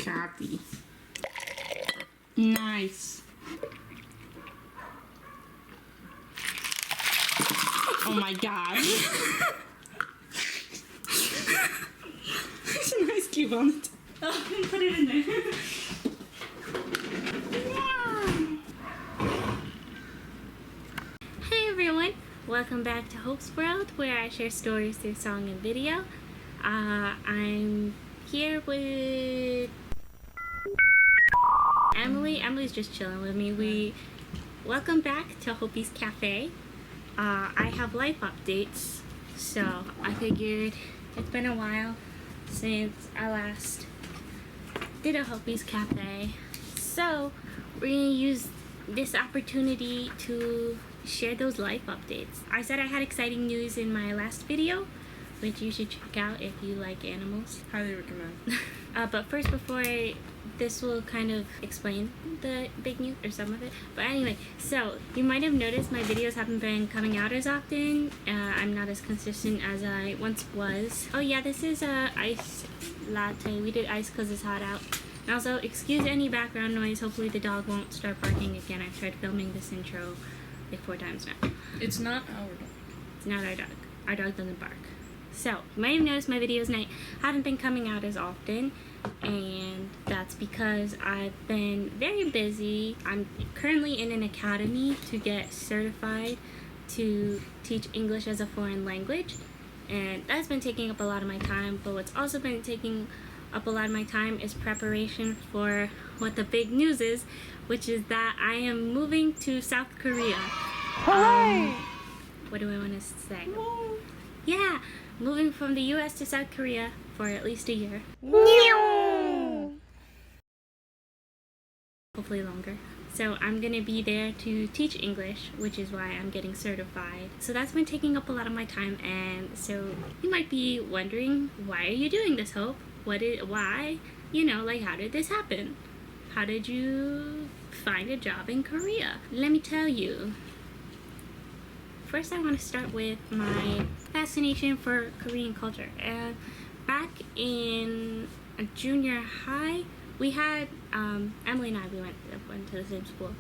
Copy. Nice. Oh my god. There's an ice cube on it. Oh, put it in there. Hey everyone, welcome back to Hope's World, where I share stories through song and video. I'm here with Emily. Emily's just chilling with me. Welcome back to Hopey's Cafe. I have life updates, so I figured it's been a while since I last did a Hopey's Cafe. So we're gonna use this opportunity to share those life updates. I said I had exciting news in my last video, which you should check out if you like animals. Highly recommend. But first, this will kind of explain the big news, or some of it. But anyway, so you might have noticed my videos haven't been coming out as often. I'm not as consistent as I once was. Oh yeah, this is a ice latte. We did ice because it's hot out. And also, excuse any background noise. Hopefully the dog won't start barking again. I've tried filming this intro like 4 times now. It's not our dog. It's not our dog. Our dog doesn't bark. So, you might have noticed my videos haven't been coming out as often, and that's because I've been very busy. I'm currently in an academy to get certified to teach English as a foreign language, and that's been taking up a lot of my time. But what's also been taking up a lot of my time is preparation for what the big news is, which is that I am moving to South Korea. Hooray! What do I want to say? Yeah, moving from the US to South Korea for at least a year. Hopefully longer. So I'm gonna be there to teach English, which is why I'm getting certified. So that's been taking up a lot of my time, and so you might be wondering, why are you doing this, Hope? Why? You know, like, how did this happen? How did you find a job in Korea? Let me tell you. First, I want to start with my fascination for Korean culture. And back in junior high, we had, Emily and I, we went to the same school,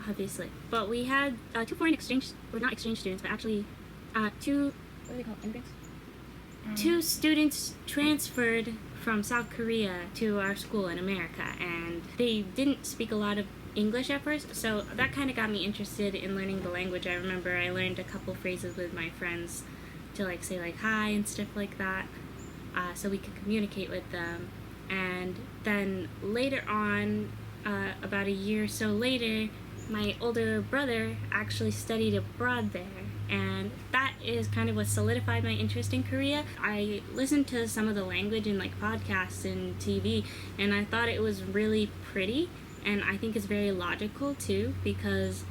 obviously. But we had 2 foreign exchange, or not exchange students, but actually 2, what do they call it, immigrants? 2 students transferred from South Korea to our school in America, and they didn't speak a lot of English at first, so that kind of got me interested in learning the language. I remember I learned a couple phrases with my friends to like say like hi and stuff like that, so we could communicate with them. And then later on, about a year or so later, my older brother actually studied abroad there, and that is kind of what solidified my interest in Korea. I listened to some of the language in like podcasts and TV, and I thought it was really pretty. And I think it's very logical too, because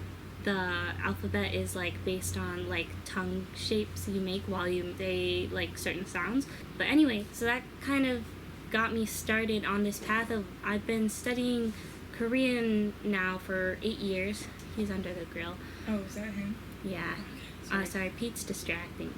the alphabet is like based on like tongue shapes you make while you say like certain sounds. But anyway, so that kind of got me started on this path of, I've been studying Korean now for 8 years. He's under the grill. Oh, is that him? Yeah. Sorry, Pete's distracting.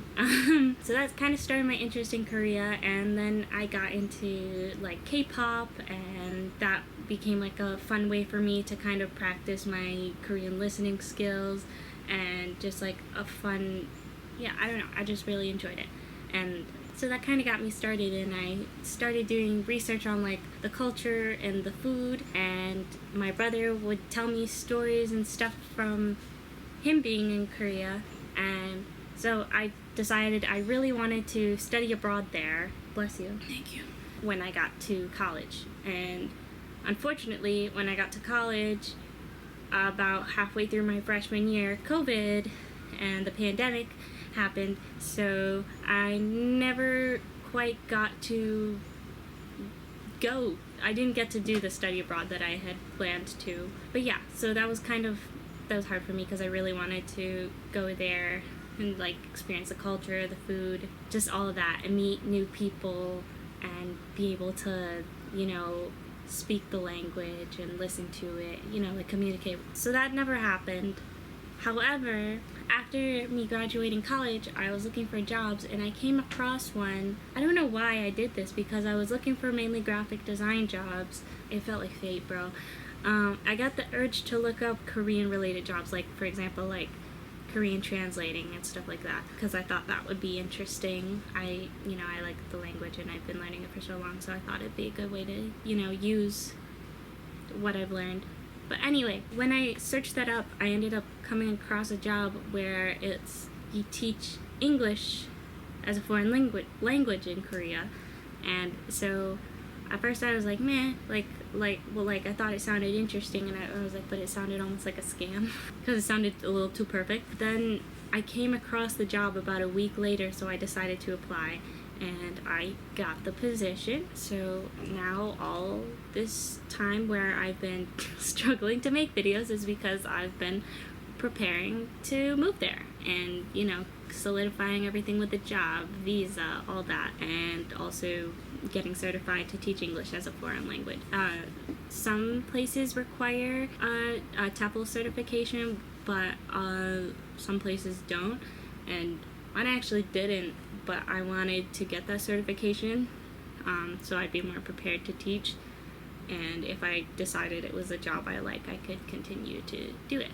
So that's kind of started my interest in Korea, and then I got into like K-pop, and that became like a fun way for me to kind of practice my Korean listening skills, and just like a fun, yeah, I don't know, I just really enjoyed it. And so that kind of got me started, and I started doing research on like the culture and the food, and my brother would tell me stories and stuff from him being in Korea. And so I decided I really wanted to study abroad there. Bless you. Thank you. When I got to college. And unfortunately, when I got to college, about halfway through my freshman year, COVID and the pandemic happened. So I never quite got to go. I didn't get to do the study abroad that I had planned to. But yeah, so that was hard for me, because I really wanted to go there and like experience the culture, the food, just all of that, and meet new people and be able to, you know, speak the language and listen to it, you know, like communicate. So that never happened. However, after me graduating college, I was looking for jobs and I came across one. I don't know why I did this, because I was looking for mainly graphic design jobs. It felt like fate, bro. I got the urge to look up Korean related jobs, like for example, like Korean translating and stuff like that, because I thought that would be interesting. I like the language and I've been learning it for so long, so I thought it'd be a good way to, use what I've learned. But anyway, when I searched that up, I ended up coming across a job where you teach English as a foreign language in Korea. And so at first I was like, meh, I thought it sounded interesting, and I was like, but it sounded almost like a scam because it sounded a little too perfect. Then I came across the job about a week later, so I decided to apply, and I got the position. So now all this time where I've been struggling to make videos is because I've been preparing to move there and, solidifying everything with the job, visa, all that, and also getting certified to teach English as a foreign language. Some places require a TEFL certification, but some places don't, and mine actually didn't, but I wanted to get that certification so I'd be more prepared to teach, and if I decided it was a job I like, I could continue to do it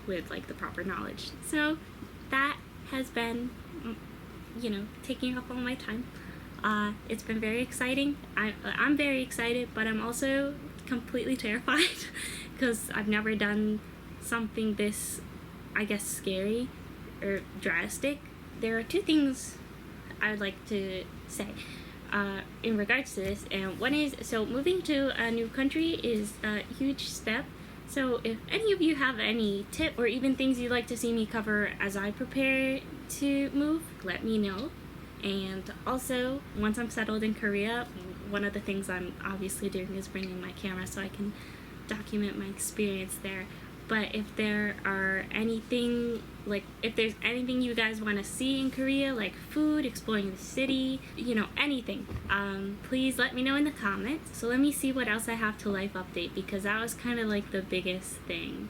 with the proper knowledge. So that has been taking up all my time. It's been very exciting. I'm very excited, but I'm also completely terrified because I've never done something this, I guess, scary or drastic. There are two things I would like to say in regards to this, and one is, so moving to a new country is a huge step. So if any of you have any tip or even things you'd like to see me cover as I prepare to move, let me know. And also, once I'm settled in Korea, one of the things I'm obviously doing is bringing my camera so I can document my experience there. But if there are anything, if there's anything you guys want to see in Korea, like food, exploring the city, anything, please let me know in the comments. So let me see what else I have to life update, because that was kind of the biggest thing.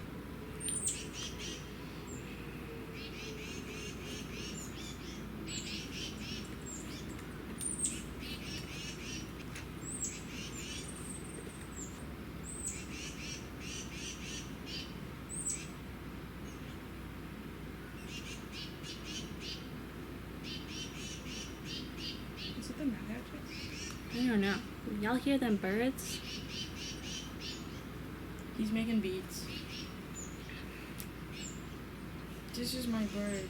I don't know. Y'all hear them birds? He's making beats. This is my bird.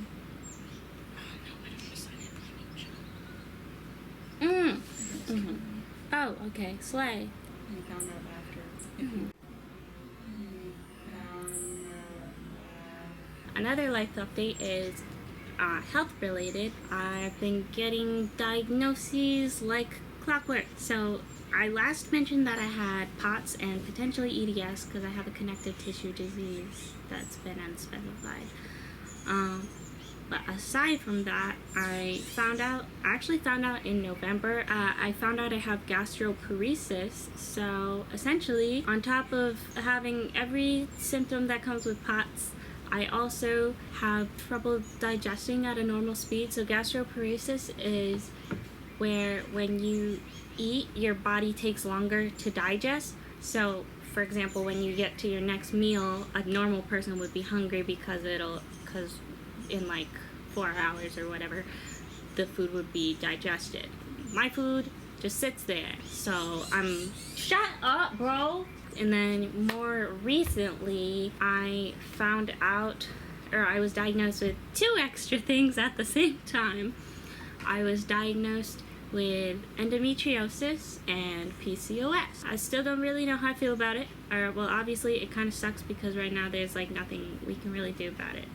Oh, okay. Slay. We found out after. Another life update is health related. I've been getting diagnoses like clockwork. So I last mentioned that I had POTS and potentially EDS because I have a connective tissue disease that's been unspecified. But aside from that, I actually found out in November, I found out I have gastroparesis. So essentially, on top of having every symptom that comes with POTS, I also have trouble digesting at a normal speed. So gastroparesis is where when you eat, your body takes longer to digest. So for example, when you get to your next meal, a normal person would be hungry because in 4 hours or whatever, the food would be digested. My food just sits there. So shut up, bro. And then more recently, I was diagnosed with 2 extra things at the same time. I was diagnosed with endometriosis and PCOS. I still don't really know how I feel about it. Well, obviously it kind of sucks because right now there's nothing we can really do about it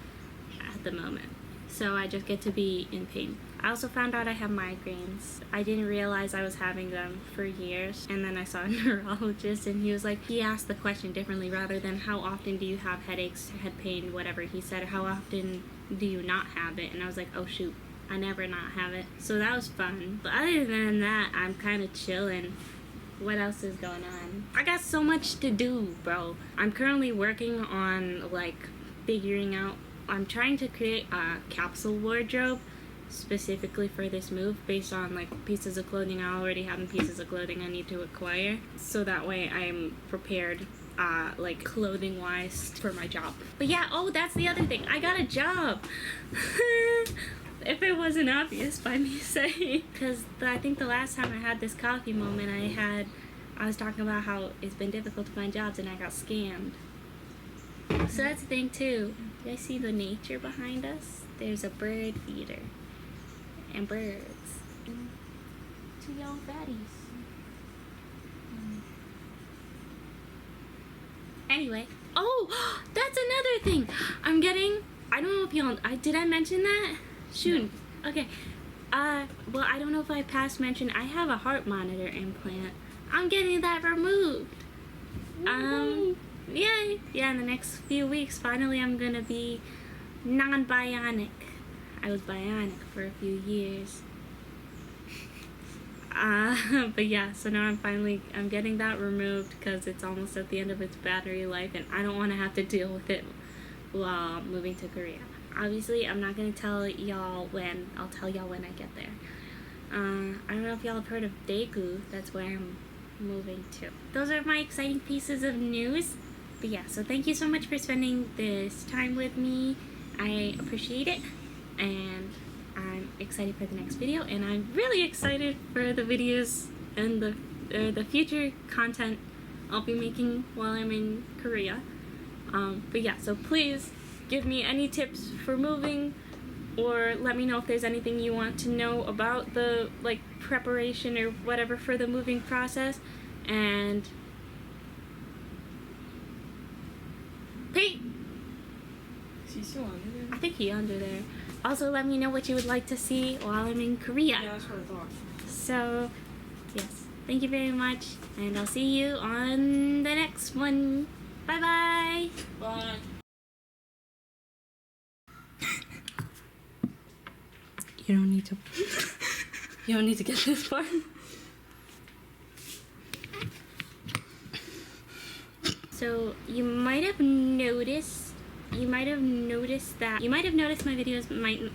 at the moment. So I just get to be in pain. I also found out I have migraines. I didn't realize I was having them for years, and then I saw a neurologist and he asked the question differently. Rather than how often do you have headaches, head pain, whatever, he said how often do you not have it, and I was like, oh shoot, I never not have it. So that was fun. But other than that, I'm kind of chilling. What else is going on? I got so much to do, bro. I'm currently working on figuring out, I'm trying to create a capsule wardrobe specifically for this move based on like pieces of clothing I already have and pieces of clothing I need to acquire, so that way I'm prepared like clothing wise for my job. But yeah, oh, that's the other thing, I got a job. If it wasn't obvious by me saying, because I think the last time I had this coffee moment, I was talking about how it's been difficult to find jobs and I got scammed. So that's the thing too. You guys see the nature behind us? There's a bird feeder and birds. Two young fatties. Anyway, oh, that's another thing. I'm getting, I don't know if y'all, did I mention that? Shoot. No. Okay. Well, I don't know if I past mentioned, I have a heart monitor implant. I'm getting that removed. Yay. Yeah, in the next few weeks, finally I'm gonna be non-bionic. I was bionic for a few years. But yeah, so now I'm getting that removed because it's almost at the end of its battery life and I don't want to have to deal with it while moving to Korea. Obviously, I'm not going to tell y'all when. I'll tell y'all when I get there. I don't know if y'all have heard of Daegu. That's where I'm moving to. Those are my exciting pieces of news. But yeah, so thank you so much for spending this time with me. I appreciate it. And I'm excited for the next video. And I'm really excited for the videos and the future content I'll be making while I'm in Korea. But yeah, so please give me any tips for moving, or let me know if there's anything you want to know about the like preparation or whatever for the moving process. And Pete, Is he still under there? I think he's under there. Also, let me know what you would like to see while I'm in Korea. Yeah, that's what I thought. So yes, thank you very much, and I'll see you on the next one. Bye bye. Bye. You don't need to. You don't need to get this far. So you might have noticed. You might have noticed my videos might. You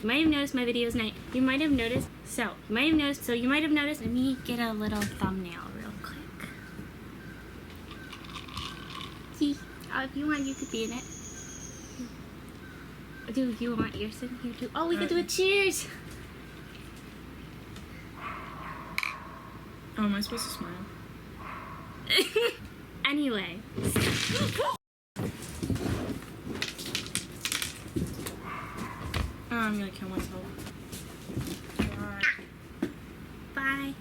might have noticed my videos night. You might have noticed. So you might have noticed. Let me get a little thumbnail real quick. See, if you want, you could be in it. Do you want yours in here too? Oh, we could do a cheers! Oh, am I supposed to smile? Anyway. Oh, I'm gonna kill myself. Bye. Bye.